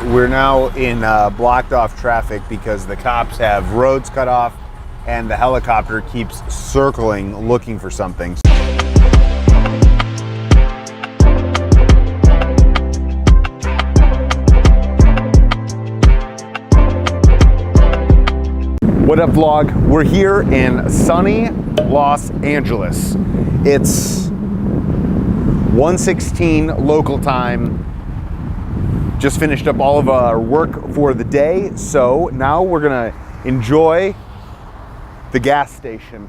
We're now in blocked off traffic because the cops have roads cut off and the helicopter keeps circling looking for something. What up, vlog? We're here in sunny Los Angeles. It's 1:16 local time. Just finished up all of our work for the day, so now we're gonna enjoy the gas station.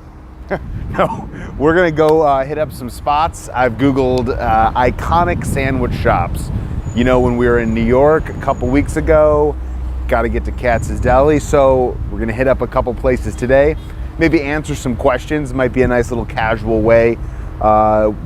No, we're gonna go hit up some spots. I've Googled iconic sandwich shops. You know, when we were in New York a couple weeks ago, got to get to Katz's Deli, so we're gonna hit up a couple places today. Maybe answer some questions. Might be a nice little casual way.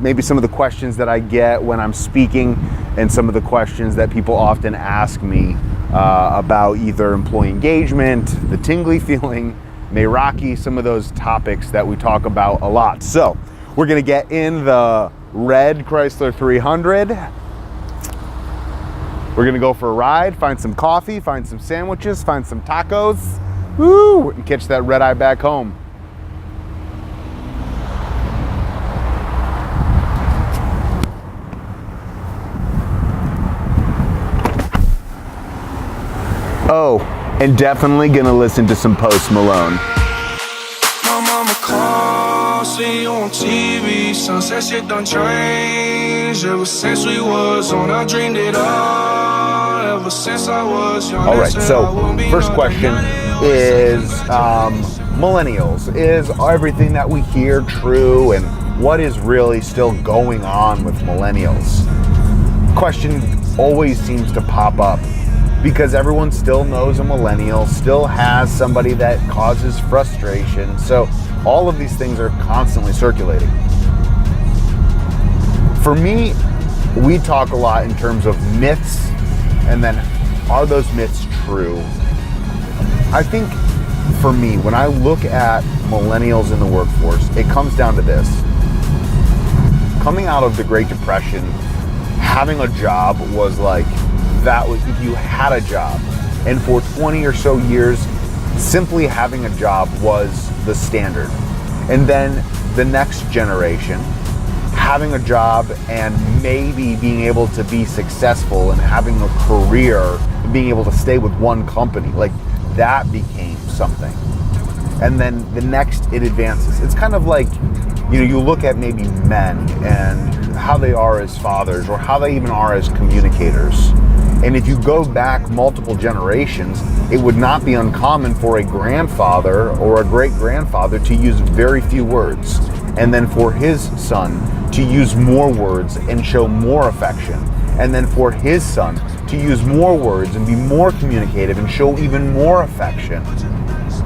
Maybe some of the questions that I get when I'm speaking and some of the questions that people often ask me about either employee engagement, the tingly feeling, Meraki, some of those topics that we talk about a lot. So we're gonna get in the red Chrysler 300. We're gonna go for a ride, find some coffee, find some sandwiches, find some tacos, woo, and catch that red eye back home. Oh, and definitely gonna listen to some Post Malone. My mama calls, see you on TV, sunset shit done changed. Ever since we was on, I dreamed it all. Ever since I was young. All right, so first question is millennials. Is everything that we hear true, and what is really still going on with millennials? Question always seems to pop up because everyone still knows a millennial, still has somebody that causes frustration. So all of these things are constantly circulating. For me, we talk a lot in terms of myths, and then are those myths true? I think for me, when I look at millennials in the workforce, it comes down to this. Coming out of the Great Depression, having a job was like, that was, if you had a job. And for 20 or so years, simply having a job was the standard. And then the next generation, having a job and maybe being able to be successful and having a career and being able to stay with one company, like that became something. And then the next, it advances. It's kind of like, you know, you look at maybe men and how they are as fathers or how they even are as communicators. And if you go back multiple generations, it would not be uncommon for a grandfather or a great-grandfather to use very few words, and then for his son to use more words and show more affection, and then for his son to use more words and be more communicative and show even more affection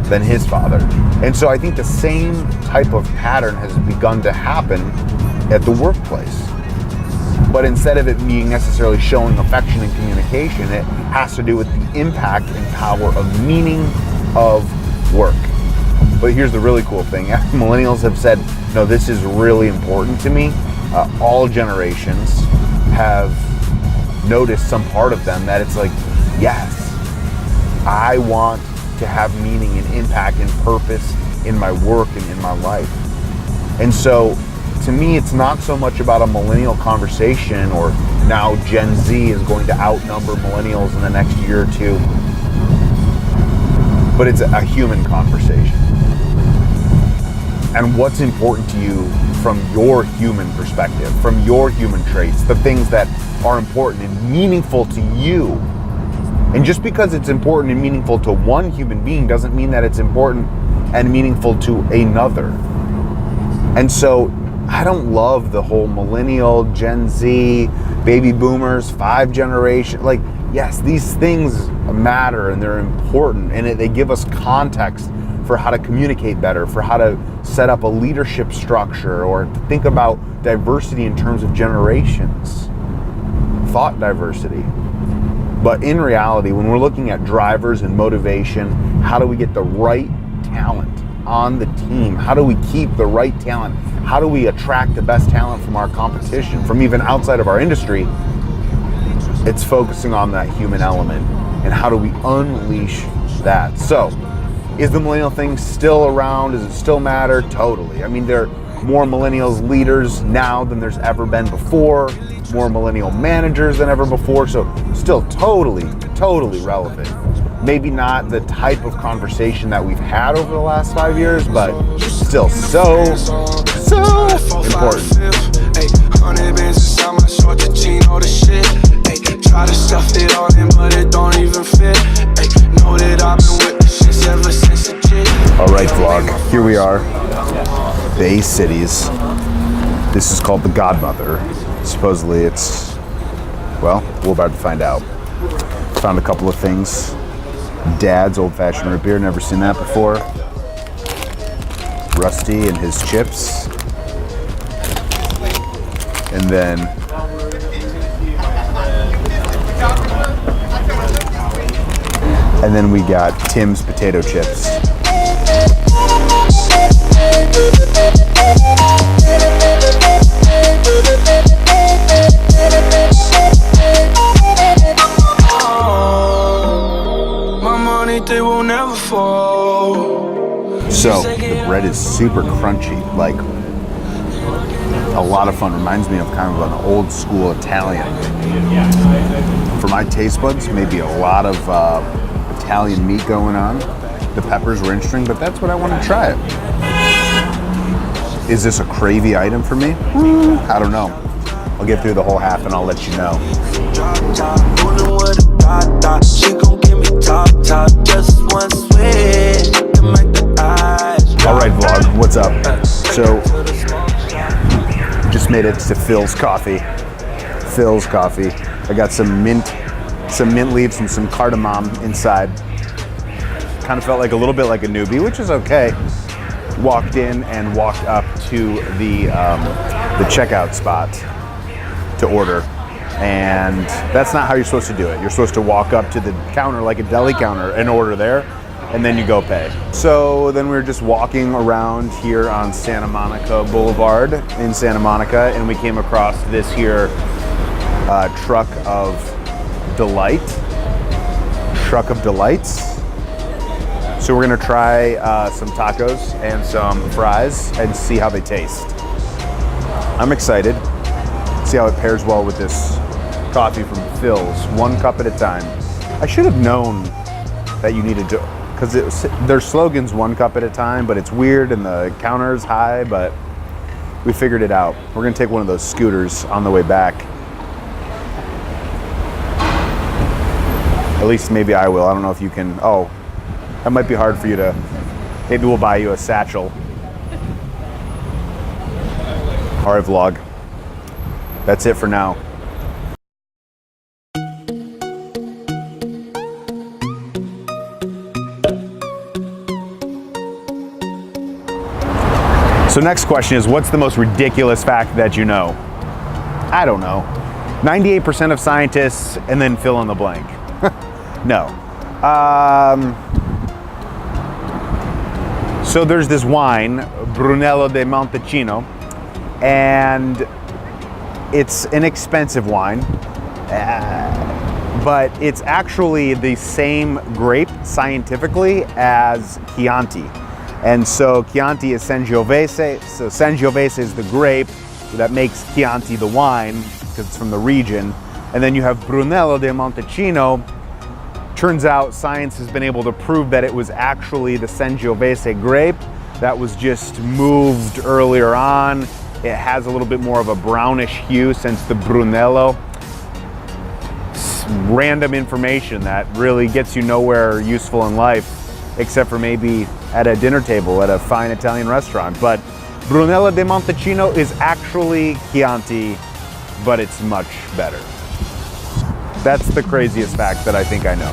than his father. And so I think the same type of pattern has begun to happen at the workplace. But instead of it being necessarily showing affection and communication, it has to do with the impact and power of meaning of work. But here's the really cool thing. Millennials have said, no, this is really important to me. All generations have noticed some part of them that it's like, yes, I want to have meaning and impact and purpose in my work and in my life. And so to me, it's not so much about a millennial conversation or now Gen Z is going to outnumber millennials in the next year or two, but it's a human conversation. And what's important to you from your human perspective, from your human traits, the things that are important and meaningful to you. And just because it's important and meaningful to one human being doesn't mean that it's important and meaningful to another. And so I don't love the whole millennial, Gen Z, baby boomers, 5 generation. Like, yes, these things matter and they're important, and they give us context for how to communicate better, for how to set up a leadership structure, or to think about diversity in terms of generations, thought diversity. But in reality, when we're looking at drivers and motivation, how do we get the right talent on the team? How do we keep the right talent? How do we attract the best talent from our competition, from even outside of our industry? It's focusing on that human element and how do we unleash that. So, is the millennial thing still around? Does it still matter? Totally. I mean, there are more millennials leaders now than there's ever been before, more millennial managers than ever before, so still totally relevant. Maybe not the type of conversation that we've had over the last 5 years, but still so important. Try to stuff it all in, but it don't even fit. Know that I've been with the shits ever since the jit. All right, vlog. Here we are, Bay Cities. This is called the Godmother. Supposedly, it's well, we're about to find out. Found a couple of things. Dad's old-fashioned root beer. Never seen that before. Rusty and his chips, and then. And then we got Tim's potato chips. My money, they will never fall. So the bread is super crunchy, like a lot of fun. Reminds me of kind of an old school Italian. For my taste buds, maybe a lot of Italian meat going on. The peppers were interesting, but that's what I want to try it. Is this a cravey item for me? I don't know. I'll get through the whole half and I'll let you know. All right, vlog, what's up? So, just made it to Phil's Coffee. Phil's Coffee. I got some mint leaves and some cardamom inside. Kind of felt like a little bit like a newbie, which is okay. Walked in and walked up to the checkout spot to order. And that's not how you're supposed to do it. You're supposed to walk up to the counter like a deli counter and order there, and then you go pay. So then we were just walking around here on Santa Monica Boulevard in Santa Monica, and we came across this here truck of delights. So we're gonna try some tacos and some fries and see how they taste. I'm excited. See how it pairs well with this coffee from Phil's, 1 cup at a time. I should have known that you needed to, because their slogan's 1 cup at a time, but it's weird and the counter's high, but we figured it out. We're gonna take one of those scooters on the way back. At least maybe I will. I don't know if you can. Oh, that might be hard for you to. Maybe we'll buy you a satchel. All right, vlog. That's it for now. So next question is, what's the most ridiculous fact that you know? I don't know. 98% of scientists, and then fill in the blank. No. So there's this wine, Brunello de Montalcino, and it's an expensive wine, but it's actually the same grape scientifically as Chianti. And so Chianti is Sangiovese, so Sangiovese is the grape that makes Chianti the wine, because it's from the region. And then you have Brunello de Montalcino. Turns out science has been able to prove that it was actually the Sangiovese grape that was just moved earlier on. It has a little bit more of a brownish hue since the Brunello. Random information that really gets you nowhere useful in life, except for maybe at a dinner table at a fine Italian restaurant. But Brunello de Montalcino is actually Chianti, but it's much better. That's the craziest fact that I think I know.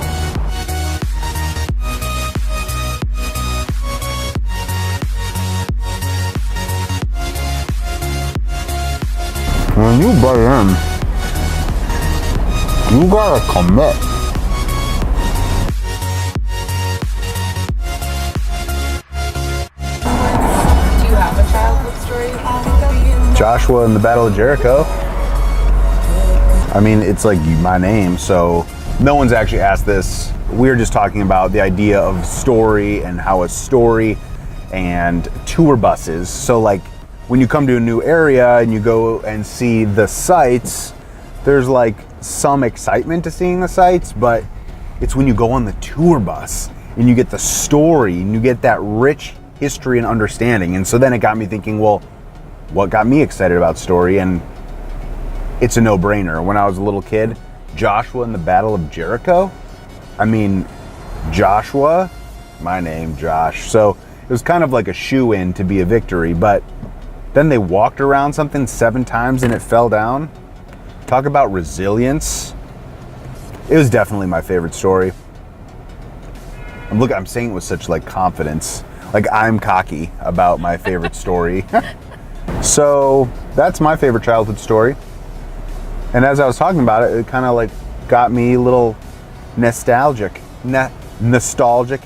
When you buy in, you gotta commit. Do you have a childhood story you can think of? Joshua in the Battle of Jericho. I mean, it's like my name, so no one's actually asked this. We're just talking about the idea of story and how a story and tour buses. So like when you come to a new area and you go and see the sights, there's like some excitement to seeing the sights, but it's when you go on the tour bus and you get the story and you get that rich history and understanding. And so then it got me thinking, well, what got me excited about story? And it's a no-brainer. When I was a little kid, Joshua in the Battle of Jericho. I mean, Joshua, my name, Josh. So it was kind of like a shoe-in to be a victory, but then they walked around something 7 times and it fell down. Talk about resilience. It was definitely my favorite story. I'm saying it with such like confidence. Like I'm cocky about my favorite story. So that's my favorite childhood story. And as I was talking about it, it kind of like got me a little nostalgic. Nostalgic.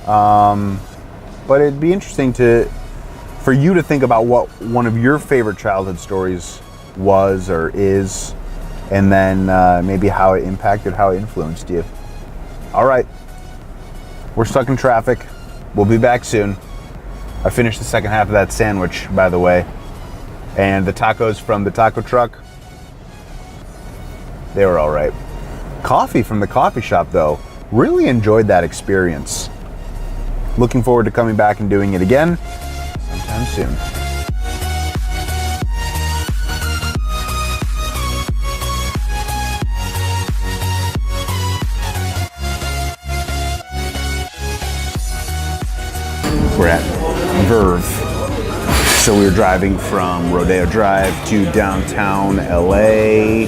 But it'd be interesting for you to think about what one of your favorite childhood stories was or is, and then maybe how it impacted, how it influenced you. All right, we're stuck in traffic. We'll be back soon. I finished the second half of that sandwich, by the way. And the tacos from the taco truck, they were all right. Coffee from the coffee shop, though, really enjoyed that experience. Looking forward to coming back and doing it again sometime soon. We're at Verve. So we were driving from Rodeo Drive to downtown LA.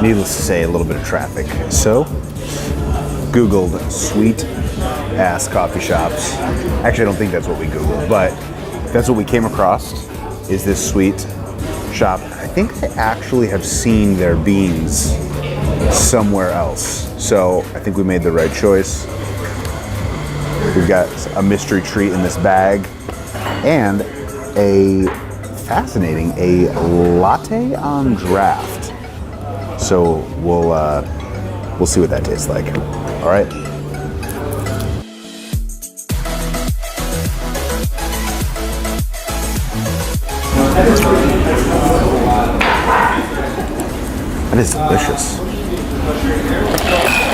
Needless to say, a little bit of traffic. So, Googled sweet ass coffee shops. Actually, I don't think that's what we Googled, but that's what we came across, is this sweet shop. I think I actually have seen their beans somewhere else. So I think we made the right choice. We've got a mystery treat in this bag. And a latte on draft. So we'll see what that tastes like. All right. That is delicious.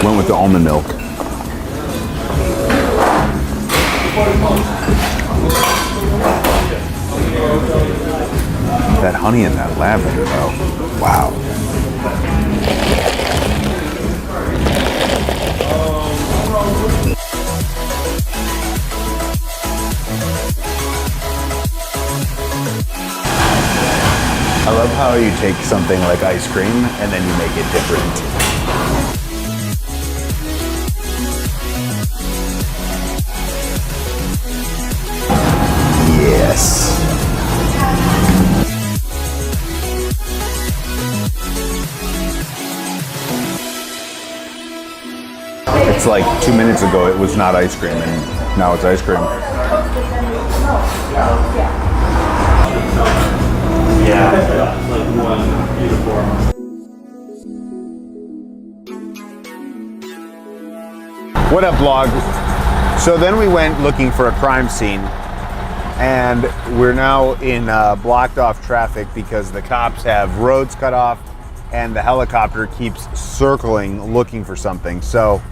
Went with the almond milk. That honey and that lavender, though. Wow. I love how you take something like ice cream and then you make it different. Yes. It's like 2 minutes ago it was not ice cream and now it's ice cream. What up, vlog? So then we went looking for a crime scene, and we're now in blocked off traffic because the cops have roads cut off and the helicopter keeps circling looking for something. So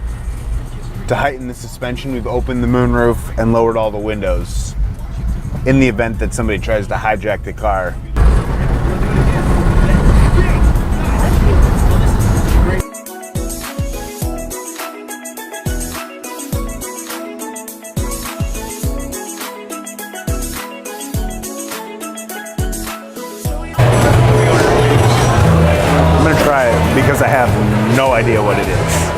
to heighten the suspension, we've opened the moonroof and lowered all the windows in the event that somebody tries to hijack the car. I'm gonna try it because I have no idea what it is.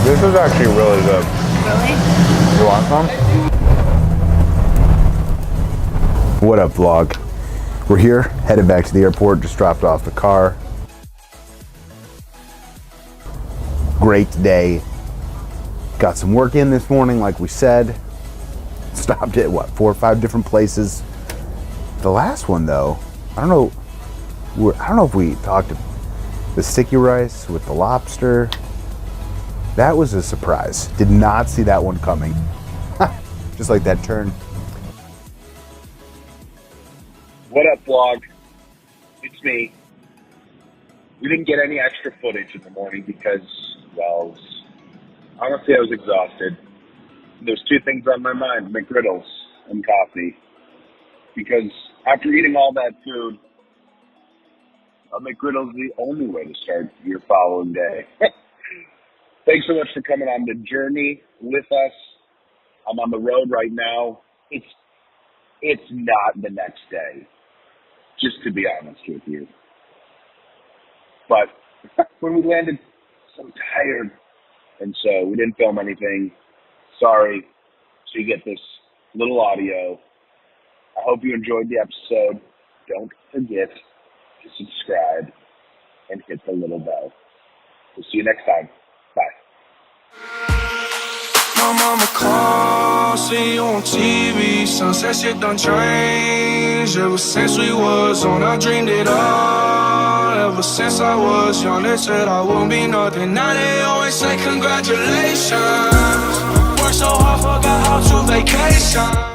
This is actually really good. Really? You want some? What up, vlog? We're here, headed back to the airport, just dropped off the car. Great day. Got some work in this morning, like we said. Stopped at 4 or 5 different places. The last one though, I don't know if we talked the sticky rice with the lobster. That was a surprise. Did not see that one coming. Just like that turn. What up, vlog? It's me. We didn't get any extra footage in the morning because, well, honestly, I was exhausted. There's 2 things on my mind, McGriddles and coffee. Because after eating all that food, a McGriddle is the only way to start your following day. Thanks so much for coming on the journey with us. I'm on the road right now. It's not the next day, just to be honest with you. But when we landed, so tired, and so we didn't film anything. Sorry. So you get this little audio. I hope you enjoyed the episode. Don't forget to subscribe and hit the little bell. We'll see you next time. Bye. My mama called, see you on TV. Sunset shit done changed. Ever since we was on, I dreamed it all. Ever since I was young, they said I won't be nothing. Now they always say congratulations. Worked so hard, forgot how to vacation.